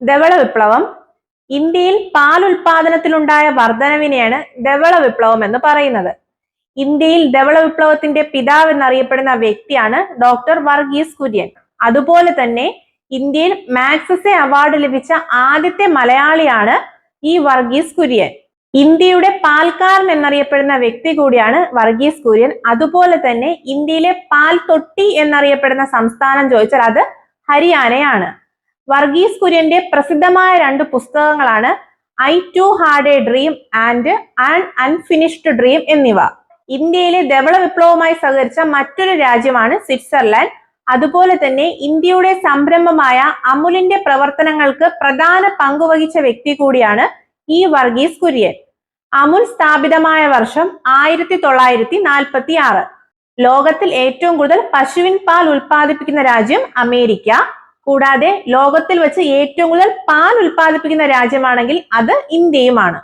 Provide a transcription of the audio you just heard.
ധവള വിപ്ലവം. ഇന്ത്യയിൽ പാൽ ഉൽപാദനത്തിലുണ്ടായ വർധനവിനെയാണ് ധവള വിപ്ലവം എന്ന് പറയുന്നത്. ഇന്ത്യയിൽ ധവള വിപ്ലവത്തിന്റെ പിതാവ് എന്നറിയപ്പെടുന്ന വ്യക്തിയാണ് ഡോക്ടർ വർഗീസ് കുര്യൻ. അതുപോലെ തന്നെ ഇന്ത്യയിൽ മാഗ്സസെ അവാർഡ് ലഭിച്ച ആദ്യത്തെ മലയാളിയാണ് ഈ വർഗീസ് കുര്യൻ. ഇന്ത്യയുടെ പാൽക്കാരൻ എന്നറിയപ്പെടുന്ന വ്യക്തി കൂടിയാണ് വർഗീസ് കുര്യൻ. അതുപോലെ തന്നെ ഇന്ത്യയിലെ പാൽ തൊട്ടി എന്നറിയപ്പെടുന്ന സംസ്ഥാനം ചോദിച്ചാൽ അത് ഹരിയാനയാണ്. വർഗീസ് കുര്യന്റെ പ്രസിദ്ധമായ 2 പുസ്തകങ്ങളാണ് I too had a dream and an unfinished dream എന്നിവ. ഇന്ത്യയിലെ ധവള വിപ്ലവവുമായി സഹകരിച്ച മറ്റൊരു രാജ്യമാണ് സ്വിറ്റ്സർലാൻഡ്. അതുപോലെ തന്നെ ഇന്ത്യയുടെ സംരംഭമായ അമുലിന്റെ പ്രവർത്തനങ്ങൾക്ക് പ്രധാന പങ്കുവഹിച്ച വ്യക്തി കൂടിയാണ് ഈ വർഗീസ് കുര്യൻ. അമുൽ സ്ഥാപിതമായ വർഷം 1946. ലോകത്തിൽ ഏറ്റവും കൂടുതൽ പശുവിൻ പാൽ ഉൽപ്പാദിപ്പിക്കുന്ന രാജ്യം അമേരിക്ക. കൂടാതെ ലോകത്തിൽ വെച്ച് ഏറ്റവും കൂടുതൽ പാൽ ഉൽപ്പാദിപ്പിക്കുന്ന രാജ്യമാണെങ്കിൽ അത് ഇന്ത്യയുമാണ്.